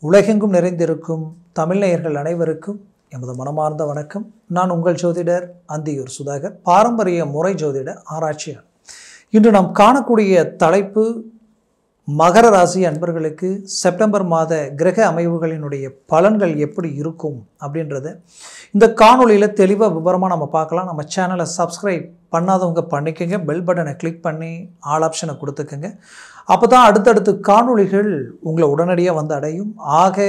உலகெங்கும் நிறைந்திருக்கும் தமிழ் நேயர்கள் அனைவருக்கும் எமது மனமார்ந்த வணக்கம். நான் உங்கள் ஜோதிடர் அந்தியூர் சுதாகர், பாரம்பரிய முறை ஜோதிட ஆராய்ச்சியாளர். இன்று நாம் காணக்கூடிய தலைப்பு மகர ராசி அன்பர்களுக்கு செப்டம்பர் மாத கிரக அமைவுகளினுடைய பலன்கள் எப்படி இருக்கும் அப்படின்றத இந்த காணொலியில் தெளிவாக விவரமாக நம்ம பார்க்கலாம். நம்ம சேனலை சப்ஸ்கிரைப் பண்ணாதவங்க பண்ணிக்கோங்க, பெல் பட்டனை கிளிக் பண்ணி ஆல் ஆப்ஷனை கொடுத்துக்கோங்க. அப்போ தான் அடுத்தடுத்து காணொலிகள் உங்களை உடனடியாக வந்து அடையும். ஆக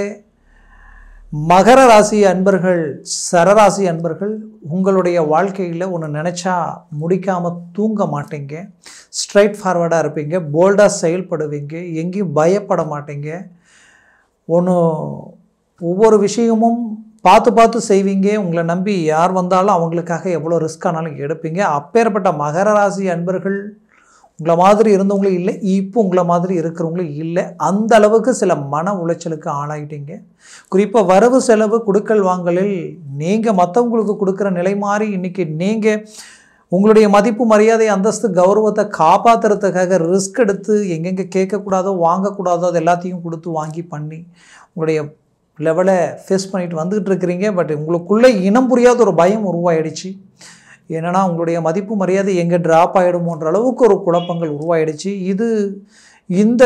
மகர ராசி அன்பர்கள், சரராசி அன்பர்கள், உங்களுடைய வாழ்க்கையில் ஒன்று நினச்சா முடிக்காமல் தூங்க மாட்டீங்க, ஸ்ட்ரைட் ஃபார்வர்டாக இருப்பீங்க, போல்டாக செயல்படுவீங்க, எங்கேயும் பயப்பட மாட்டீங்க, ஒவ்வொரு விஷயமும் பார்த்து செய்வீங்க. உங்களை நம்பி யார் வந்தாலும் அவங்களுக்காக எவ்வளோ ரிஸ்க் ஆனாலும் எடுப்பீங்க. அப்பேற்பட்ட மகர ராசி அன்பர்கள் உங்களை மாதிரி இருந்தவங்களும் இல்லை, இப்போ உங்களை மாதிரி இருக்கிறவங்களும் இல்லை. அந்த அளவுக்கு சில மன உளைச்சலுக்கு ஆளாயிட்டீங்க. குறிப்பாக வரவு செலவு கொடுக்கல் வாங்கலில் நீங்கள் மற்றவங்களுக்கு கொடுக்குற நிலை மாறி இன்றைக்கி நீங்கள் உங்களுடைய மதிப்பு, மரியாதை, அந்தஸ்து, கௌரவத்தை காப்பாற்றுறதுக்காக ரிஸ்க் எடுத்து எங்கெங்கே கேட்கக்கூடாதோ வாங்கக்கூடாதோ அது எல்லாத்தையும் கொடுத்து வாங்கி பண்ணி உங்களுடைய லெவலை ஃபேஸ் பண்ணிட்டு வந்துக்கிட்டு இருக்கிறீங்க. பட் உங்களுக்குள்ளே இனம் புரியாத ஒரு பயம் உருவாயிடுச்சு. என்னென்னா உங்களுடைய மதிப்பு, மரியாதை எங்கே ட்ராப் ஆகிடுமோன்ற அளவுக்கு ஒரு குழப்பங்கள் உருவாயிடுச்சு. இந்த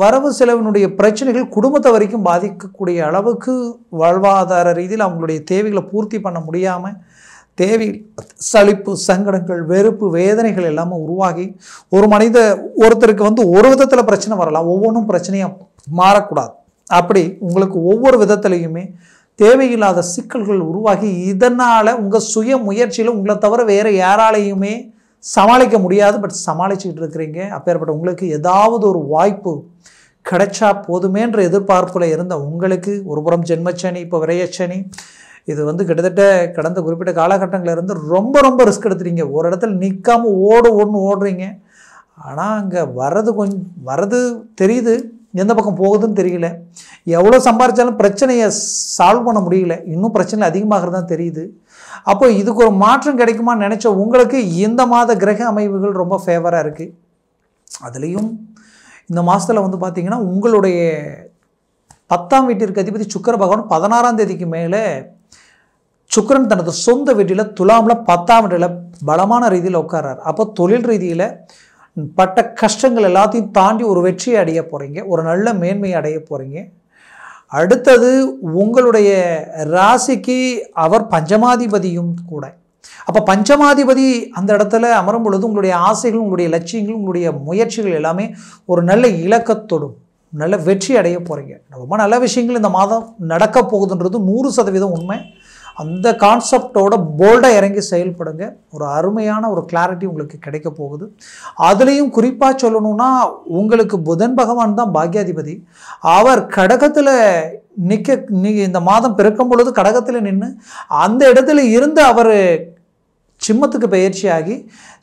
வரவு செலவினுடைய பிரச்சனைகள் குடும்பத்தை வரைக்கும் பாதிக்கக்கூடிய அளவுக்கு வாழ்வாதார ரீதியில் அவங்களுடைய தேவைகளை பூர்த்தி பண்ண முடியாமல் சலிப்பு, சங்கடங்கள், வெறுப்பு, வேதனைகள் எல்லாமே உருவாகி ஒருத்தருக்கு ஒரு விதத்தில் பிரச்சனை வரலாம், ஒவ்வொன்றும் பிரச்சனையாக மாறக்கூடாது. அப்படி உங்களுக்கு ஒவ்வொரு விதத்துலையுமே தேவையில்லாத சிக்கல்கள் உருவாகி இதனால் உங்கள் சுய முயற்சியில் உங்களை தவிர வேறு யாராலையுமே சமாளிக்க முடியாது. பட் சமாளிச்சுக்கிட்டு இருக்கிறீங்க. அப்பேற்பட்ட உங்களுக்கு ஏதாவது ஒரு வாய்ப்பு கிடைச்சா போதுமேன்ற எதிர்பார்ப்பில் இருந்த உங்களுக்கு ஒரு புறம் ஜென்மச்சனி, இப்போ விரயச்சனி, இது கிட்டத்தட்ட கடந்த குறிப்பிட்ட காலகட்டங்களில் இருந்து ரொம்ப ரிஸ்க் எடுத்துறீங்க. ஒரு இடத்துல நிற்காமல் ஓடுறீங்க. ஆனால் அங்கே வர்றது தெரியுது, எந்த பக்கம் போகுதுன்னு தெரியல. எவ்வளோ சம்பாதிச்சாலும் பிரச்சனையை சால்வ் பண்ண முடியல, இன்னும் பிரச்சனை அதிகமாகிறது தான் தெரியுது. அப்போ இதுக்கு ஒரு மாற்றம் கிடைக்குமான்னு நினச்ச உங்களுக்கு இந்த மாத கிரக அமைவுகள் ரொம்ப ஃபேவராக இருக்குது. அதுலேயும் இந்த மாதத்தில் பார்த்திங்கன்னா உங்களுடைய 10ஆம் வீட்டிற்கு அதிபதி சுக்கிர பகவான் 16ஆம் தேதிக்கு மேலே சுக்கிரன் தனது சொந்த வீட்டில் துலாமில் 10ஆம் வீட்டில் பலமான ரீதியில் உட்காரார். அப்போ தொழில் ரீதியில் பட்ட கஷ்டங்கள் எல்லாத்தையும் தாண்டி ஒரு வெற்றியை அடைய போகிறீங்க, ஒரு நல்ல மேன்மையை அடைய போகிறீங்க. அடுத்தது உங்களுடைய ராசிக்கு அவர் பஞ்சமாதிபதியும் கூட. அப்போ பஞ்சமாதிபதி அந்த இடத்துல அமரும் பொழுது உங்களுடைய ஆசைகள், உங்களுடைய லட்சியங்கள், உங்களுடைய முயற்சிகள் எல்லாமே ஒரு நல்ல இலக்கத்தோடும் நல்ல வெற்றி அடைய போகிறீங்க. ரொம்ப நல்ல விஷயங்கள் இந்த மாதம் நடக்க போகுதுன்றது 100% உண்மை. அந்த கான்செப்டோட போல்டாக இறங்கி செயல்படுங்க. ஒரு அருமையான ஒரு கிளாரிட்டி உங்களுக்கு கிடைக்க போகுது. அதுலேயும் குறிப்பாக சொல்லணும்னா உங்களுக்கு புதன் பகவான் தான் பாக்யாதிபதி. அவர் கடகத்தில் இந்த மாதம் பிறக்கும் பொழுது கடகத்தில் நின்று அந்த இடத்துல இருந்து அவர் சிம்மத்துக்கு பயிற்சியாகி,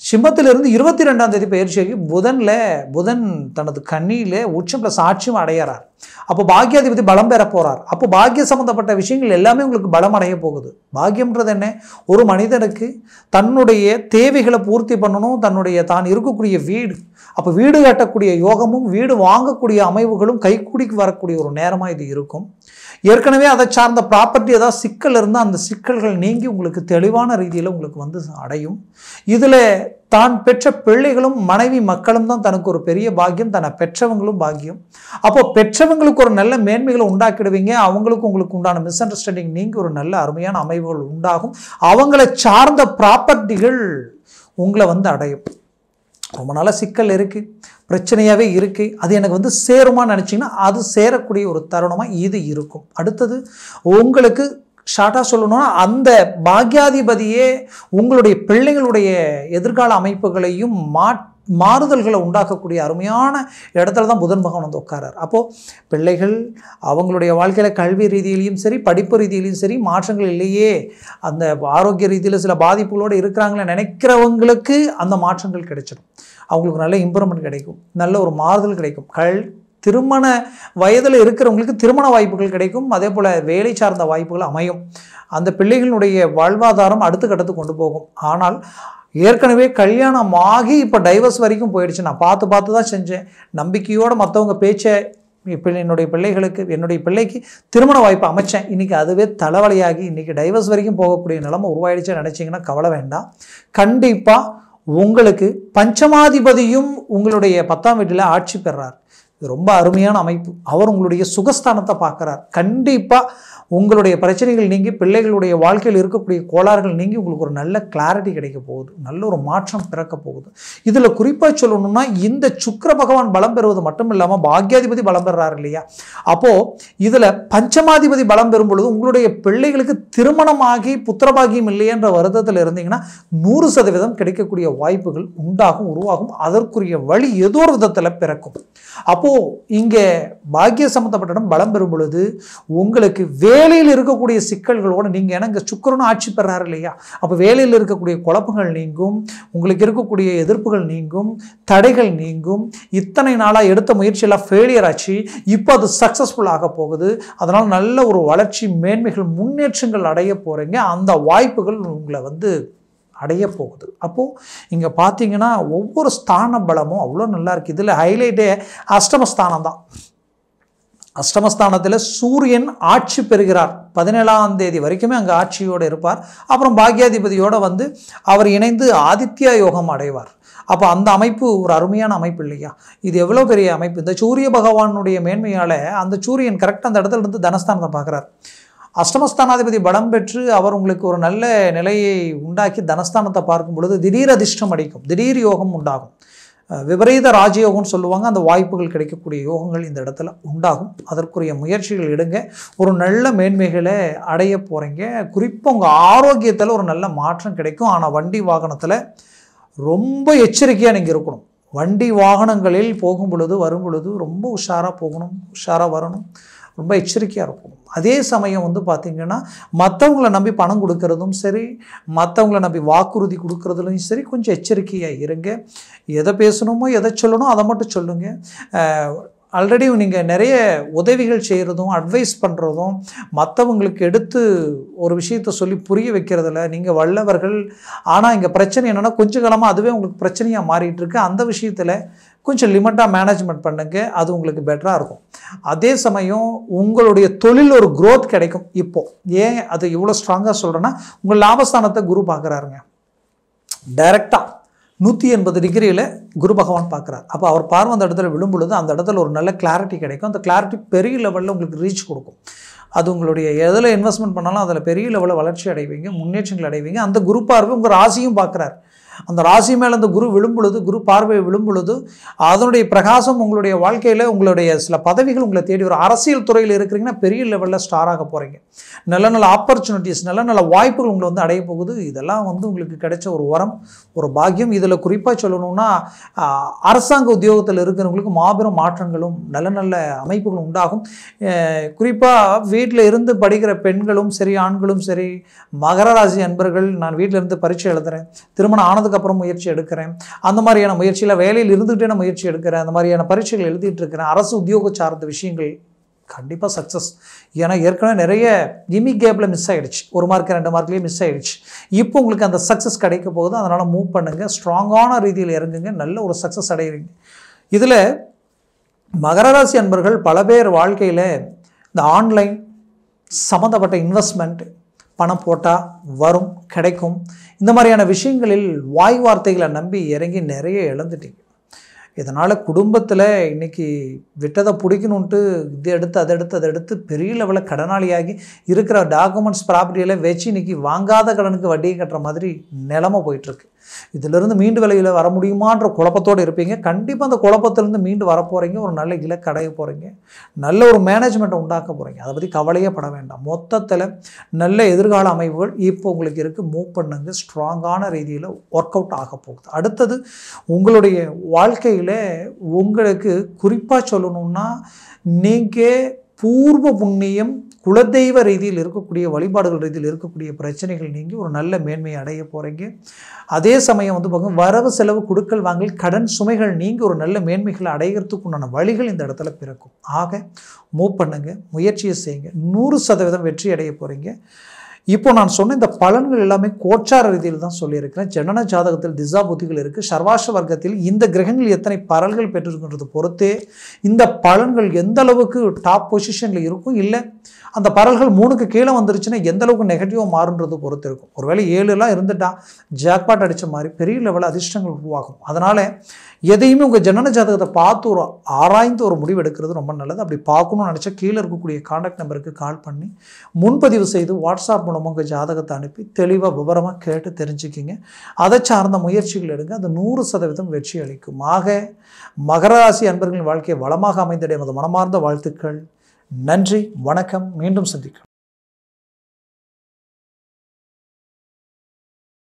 சிம்மத்திலிருந்து 22ஆம் தேதி பயிற்சியாகி புதன் தனது கண்ணியில் உச்சம் ப்ளஸ் ஆட்சியும் அடையிறார். அப்போ பாக்யாதிபதி பலம் பெற போகிறார். அப்போ பாக்கிய சம்மந்தப்பட்ட விஷயங்கள் எல்லாமே உங்களுக்கு பலம் அடைய போகுது. பாக்கியம்ன்றது என்ன? ஒரு மனிதனுக்கு தன்னுடைய தேவைகளை பூர்த்தி பண்ணணும், தான் இருக்கக்கூடிய வீடு, அப்போ வீடு கட்டக்கூடிய யோகமும் வீடு வாங்கக்கூடிய அமைவுகளும் கைக்கூடிக்கு வரக்கூடிய ஒரு நேரமாக இது இருக்கும். ஏற்கனவே அதை சார்ந்த ப்ராப்பர்ட்டி ஏதாவது சிக்கல் இருந்தால் அந்த சிக்கல்கள் நீங்கி உங்களுக்கு தெளிவான ரீதியில் உங்களுக்கு அடையும். இதில் தான் பெற்ற பிள்ளைகளும் மனைவி மக்களும் தான் தனக்கு ஒரு பெரிய பாக்கியம், தன்னை பெற்றவங்களும் பாக்கியம். அப்போ பெற்றவங்களுக்கு ஒரு நல்ல மேன்மைகளை உண்டாக்கிடுவீங்க. உங்களுக்கு உண்டான மிஸ் அண்டர்ஸ்டாண்டிங் நீங்கி ஒரு நல்ல அருமையான அமைவுகள் உண்டாகும். அவங்களை சார்ந்த ப்ராப்பர்ட்டிகள் உங்களை அடையும். ரொம்ப நாளாக சிக்கல் இருக்குது, பிரச்சனையாகவே இருக்குது, அது எனக்கு சேருமான்னு நினச்சிங்கன்னா அது சேரக்கூடிய ஒரு தருணமாக இது இருக்கும். அடுத்தது உங்களுக்கு ஷார்ட்டாக சொல்லணும்னா அந்த பாக்யாதிபதியே உங்களுடைய பிள்ளைகளுடைய எதிர்கால அமைப்புகளையும் மாறுதல்களை உண்டாக்கக்கூடிய அருமையான இடத்துல தான் புதன் பகவான் உட்காரார். அப்போது பிள்ளைகள் அவங்களுடைய வாழ்க்கையில் கல்வி ரீதியிலையும் சரி, படிப்பு ரீதியிலையும் சரி மாற்றங்கள் இல்லையே, அந்த ஆரோக்கிய ரீதியில் சில பாதிப்புகளோடு இருக்கிறாங்களே நினைக்கிறவங்களுக்கு அந்த மாற்றங்கள் கிடைச்சிடும். அவங்களுக்கு நல்ல இம்ப்ரூவ்மெண்ட் கிடைக்கும், நல்ல ஒரு மாறுதல் கிடைக்கும். திருமண வயதில் இருக்கிறவங்களுக்கு திருமண வாய்ப்புகள் கிடைக்கும். அதே போல் வேலை சார்ந்த வாய்ப்புகள் அமையும். அந்த பிள்ளைகளுடைய வாழ்வாதாரம் அடுத்த கட்டத்துக்கு கொண்டு போகும். ஆனால் ஏற்கனவே கல்யாணம் ஆகி இப்போ டைவர்ஸ் வரைக்கும் போயிடுச்சு, நான் பார்த்து தான் செஞ்சேன், நம்பிக்கையோடு மற்றவங்க பேச்சை இப்போ என்னுடைய பிள்ளைக்கு திருமண வாய்ப்பு அமைச்சேன், இன்றைக்கி அதுவே தலைவலியாகி இன்றைக்கி டைவர்ஸ் வரைக்கும் போகக்கூடிய நிலைமை உருவாயிடுச்சு நினச்சிங்கன்னா கவலை வேண்டாம். கண்டிப்பாக உங்களுக்கு பஞ்சமாதிபதியும் உங்களுடைய 10ஆம் வீட்டில் ஆட்சி பெறார். இது ரொம்ப அருமையான அமைப்பு. அவர் உங்களுடைய சுகஸ்தானத்தை பார்க்குறார். கண்டிப்பாக உங்களுடைய பிரச்சனைகள் நீங்கி பிள்ளைகளுடைய வாழ்க்கையில் இருக்கக்கூடிய கோளாறுகள் நீங்கி உங்களுக்கு ஒரு நல்ல கிளாரிட்டி கிடைக்க போகுது, நல்ல ஒரு மாற்றம் பிறக்க போகுது. இதில் குறிப்பாக சொல்லணும்னா இந்த சுக்கிர பகவான் பலம் பெறுவது மட்டும் இல்லாமல் பாக்யாதிபதி பலம் பெறார் இல்லையா? அப்போது இதில் பஞ்சமாதிபதி பலம் பெறும் பொழுது உங்களுடைய பிள்ளைகளுக்கு திருமணமாகி புத்திரபாகியம் இல்லையென்ற வருத்தத்தில் இருந்தீங்கன்னா 100% கிடைக்கக்கூடிய வாய்ப்புகள் உருவாகும். அதற்குரிய வழி ஏதோ ஒரு விதத்தில் பிறக்கும். அப்போது இங்கே பாக்கிய சம்பந்தப்பட்ட இடம் பலம் பெறும் பொழுது உங்களுக்கு வேலையில் இருக்கக்கூடிய சிக்கல்களோடு நீங்கள் ஏன்னா இங்கே சுக்கிரனும் ஆட்சி பெறாரு இல்லையா? அப்போ வேலையில் இருக்கக்கூடிய குழப்பங்கள் நீங்கும், உங்களுக்கு இருக்கக்கூடிய எதிர்ப்புகள் நீங்கும், தடைகள் நீங்கும். இத்தனை நாளாக எடுத்த முயற்சியெல்லாம் ஃபெயிலியர் ஆச்சு, இப்போ அது சக்ஸஸ்ஃபுல் ஆக போகுது. அதனால் நல்ல ஒரு வளர்ச்சி, மேன்மைகள், முன்னேற்றங்கள் அடைய போகிறீங்க. அந்த வாய்ப்புகள் உங்களை அடைய போகுது. அப்போது இங்கே பார்த்தீங்கன்னா ஒவ்வொரு ஸ்தான பலமும் அவ்வளோ நல்லா இருக்குது. இதில் ஹைலைட்டே அஷ்டமஸ்தானம் தான். அஷ்டமஸ்தானத்தில் சூரியன் ஆட்சி பெறுகிறார். 17ஆம் தேதி வரைக்குமே அங்கே ஆட்சியோடு இருப்பார். அப்புறம் பாக்யாதிபதியோடு அவர் இணைந்து ஆதித்யா யோகம் அடைவார். அப்போ அந்த அமைப்பு ஒரு அருமையான அமைப்பு இல்லையா? இது எவ்வளோ பெரிய அமைப்பு! இந்த சூரிய பகவானுடைய மேன்மையால் அந்த சூரியன் கரெக்டாக அந்த இடத்துல இருந்து தனஸ்தானத்தை பார்க்குறார். அஷ்டமஸ்தானாதிபதி பலம் பெற்று அவர் உங்களுக்கு ஒரு நல்ல நிலையை உண்டாக்கி தனஸ்தானத்தை பார்க்கும் பொழுது திடீர் அதிர்ஷ்டம் அடிக்கும், திடீர் யோகம் உண்டாகும். விபரீத ராஜயோகம்னு சொல்லுவாங்க. அந்த வாய்ப்புகள் கிடைக்கக்கூடிய யோகங்கள் இந்த இடத்துல உண்டாகும். அதற்குரிய முயற்சிகள் எடுங்க. ஒரு நல்ல மேன்மைகளை அடைய போகிறீங்க. குறிப்பாக உங்கள் ஆரோக்கியத்தில் ஒரு நல்ல மாற்றம் கிடைக்கும். ஆனால் வண்டி வாகனத்தில் ரொம்ப எச்சரிக்கையாக நீங்கள் இருக்கணும். வண்டி வாகனங்களில் போகும் பொழுது வரும் பொழுது ரொம்ப உஷாராக போகணும், உஷாராக வரணும், ரொம்ப எச்சரிக்கையாக இருக்கணும். அதே சமயம் பார்த்திங்கன்னா மற்றவங்கள நம்பி பணம் கொடுக்கறதும் சரி, மற்றவங்கள நம்பி வாக்குறுதி கொடுக்கறதுலையும் சரி கொஞ்சம் எச்சரிக்கையாக இருங்க. எதை பேசணுமோ எதை சொல்லணும் அதை மட்டும் சொல்லுங்கள். ஆல்ரெடி நீங்கள் நிறைய உதவிகள் செய்கிறதும் அட்வைஸ் பண்ணுறதும் மற்றவங்களுக்கு எடுத்து ஒரு விஷயத்தை சொல்லி புரிய வைக்கிறதில்ல நீங்கள் வல்லவர்கள். ஆனால் இங்கே பிரச்சனை என்னென்னா கொஞ்ச காலமாக அதுவே உங்களுக்கு பிரச்சனையாக மாறிட்டு இருக்கு. அந்த விஷயத்தில் கொஞ்சம் லிமிட்டாக மேனேஜ்மெண்ட் பண்ணுங்க, அது உங்களுக்கு பெட்டராக இருக்கும். அதே சமயம் உங்களுடைய தொழில் ஒரு growth கிடைக்கும். இப்போது ஏன் அது இவ்வளோ ஸ்ட்ராங்காக சொல்கிறேன்னா உங்கள் லாபஸ்தானத்தை குரு பார்க்குறாருங்க. டைரெக்டாக 180 டிகிரியில் குரு பகவான் பார்க்குறார். அப்போ அவர் பார்வை அந்த இடத்துல விழும் பொழுது அந்த இடத்துல ஒரு நல்ல கிளாரிட்டி கிடைக்கும். அந்த கிளாரிட்டி பெரிய லெவலில் உங்களுக்கு ரீச் கொடுக்கும். அது உங்களுடைய எதில் இன்வெஸ்ட்மெண்ட் பண்ணாலும் அதில் பெரிய லெவலில் வளர்ச்சி அடைவீங்க, முன்னேற்றங்கள் அடைவீங்க. அந்த குரு பார்வை உங்கள் ராசியும் பார்க்குறார். அந்த ராசி மேலே அந்த குரு விழும் பொழுது, குரு பார்வை விழும் பொழுது அதனுடைய பிரகாசம் உங்களுடைய வாழ்க்கையில் உங்களுடைய சில பதவிகள் உங்களை தேடி வரும். அரசியல் துறையில் இருக்கிறீங்கன்னா பெரிய லெவலில் ஸ்டாராக போகிறீங்க. நல்ல நல்ல ஆப்பர்ச்சுனிட்டிஸ், நல்ல நல்ல வாய்ப்புகள் உங்களை அடைய போகுது. இதெல்லாம் உங்களுக்கு கிடைச்ச ஒரு வரம், ஒரு பாக்கியம். இதில் குறிப்பாக சொல்லணும்னா அரசாங்க உத்தியோகத்தில் இருக்கிறவங்களுக்கு மாபெரும் மாற்றங்களும் நல்ல நல்ல அமைப்புகளும் உண்டாகும். குறிப்பாக வீட்டில் இருந்து படிக்கிற பெண்களும் சரி, ஆண்களும் சரி, மகர ராசி அன்பர்கள், நான் வீட்டில் இருந்து பரீட்சை எழுதுகிறேன், திருமணம் ஆனதுக்கப்புறம் முயற்சி எடுக்கிறேன், அந்த மாதிரியான முயற்சியில் வேலையில் இருந்துகிட்டே நான் முயற்சி எடுக்கிறேன், அந்த மாதிரியான பரீட்சைகள் எழுதிட்டு இருக்கிறேன், அரசு உத்தியோக சார்ந்த விஷயங்கள் கண்டிப்பாக சக்ஸஸ். ஏன்னா ஏற்கனவே நிறைய கேப்பில் மிஸ் ஆகிடுச்சு, 1 மார்க் 2 மார்க்லேயே மிஸ் ஆகிடுச்சு. இப்போ உங்களுக்கு அந்த சக்ஸஸ் கிடைக்க போகுது. அதனால் மூவ் பண்ணுங்கள், ஸ்ட்ராங்கான ரீதியில் இறங்குங்க, நல்ல ஒரு சக்ஸஸ் அடைகிறீங்க. இதில் மகர ராசி அன்பர்கள் பல பேர் வாழ்க்கையில் இந்த ஆன்லைன் சம்மந்தப்பட்ட இன்வெஸ்ட்மெண்ட், பணம் போட்டால் வரும், கிடைக்கும், இந்த மாதிரியான விஷயங்களில் வாய் வார்த்தைகளை நம்பி இறங்கி நிறைய இழந்துட்டீங்க. இதனால் குடும்பத்தில் இன்றைக்கி விட்டதை பிடிக்கணுன்ட்டு அதை எடுத்து பெரிய லெவலில் கடனாளியாகி இருக்கிற டாக்குமெண்ட்ஸ் ப்ராப்பர்ட்டியெல்லாம் வச்சு இன்றைக்கி வாங்காத கடனுக்கு வட்டியை கட்டுற மாதிரி நிலமை போயிட்டுருக்கு. இதிலிருந்து மீண்டு விலையில் வர முடியுமான்ற குழப்பத்தோடு இருப்பீங்க. கண்டிப்பாக அந்த குழப்பத்திலேருந்து மீண்டு வர போகிறீங்க. ஒரு நல்ல இலக்கு அடைய போகிறீங்க, நல்ல ஒரு மேனேஜ்மெண்ட்டை உண்டாக்க போகிறீங்க. அதை பற்றி கவலையே பட வேண்டாம். மொத்தத்தில் நல்ல எதிர்கால அமைப்புகள் இப்போ உங்களுக்கு இருக்குது. மூவ் பண்ணுங்க, ஸ்ட்ராங்கான ரீதியில் ஒர்க் அவுட் ஆக போகுது. அடுத்தது உங்களுடைய வாழ்க்கையில் உங்களுக்கு குறிப்பாக சொல்லணும்னா நீங்கள் பூர்வ புண்ணியம், குலதெய்வ ரீதியில் இருக்கக்கூடிய வழிபாடுகள் ரீதியில் இருக்கக்கூடிய பிரச்சனைகள் நீங்கி ஒரு நல்ல மேன்மையை அடைய போகிறீங்க. அதே சமயம் பார்த்திங்கன்னா வரவு செலவு கொடுக்கல் வாங்கல் கடன் சுமைகள் நீங்கி ஒரு நல்ல மேன்மைகளை அடைகிறதுக்கு உண்டான வழிகள் இந்த இடத்துல பிறக்கும். ஆக மூவ் பண்ணுங்க, முயற்சியை செய்யுங்க, 100% வெற்றி அடைய போகிறீங்க. இப்போ நான் சொன்ன இந்த பலன்கள் எல்லாமே கோச்சார ரீதியில் தான் சொல்லியிருக்கிறேன். ஜனன ஜாதகத்தில் திசா புத்திகள் இருக்குது. சர்வாஷ வர்க்கத்தில் இந்த கிரகங்கள் எத்தனை பலன்கள் பெற்றிருக்கின்றது பொறுத்தே இந்த பலன்கள் எந்த அளவுக்கு டாப் பொசிஷனில் இருக்கும், இல்லை அந்த பரல்கள் 3க்கு கீழே வந்துருச்சுன்னா எந்த அளவுக்கு நெகட்டிவாக மாறுன்றது பொறுத்து இருக்கும். ஒருவேளை 7 இருந்துட்டா ஜாக்பாட் அடித்த மாதிரி பெரிய லெவலில் அதிர்ஷ்டங்கள் உருவாகும். அதனால் எதையுமே உங்கள் ஜனன ஜாதகத்தை பார்த்து ஒரு ஆராய்ந்து ஒரு முடிவு எடுக்கிறது ரொம்ப நல்லது. அப்படி பார்க்கணும்னு நினச்சா கீழே இருக்கக்கூடிய கான்டாக்ட் நம்பருக்கு கால் பண்ணி முன்பதிவு செய்து வாட்ஸ்அப் மூலமாக உங்கள் ஜாதகத்தை அனுப்பி தெளிவாக விவரமாக கேட்டு தெரிஞ்சுக்கிங்க. அதை சார்ந்த முயற்சிகள் எடுங்க. அது 100% வெற்றி அளிக்கும். ஆக மகர ராசி அன்பர்களின் வாழ்க்கையை வளமாக அமைந்திட எமது மனமார்ந்த வாழ்த்துக்கள். நன்றி, வணக்கம். மீண்டும் சந்திக்கிறோம்.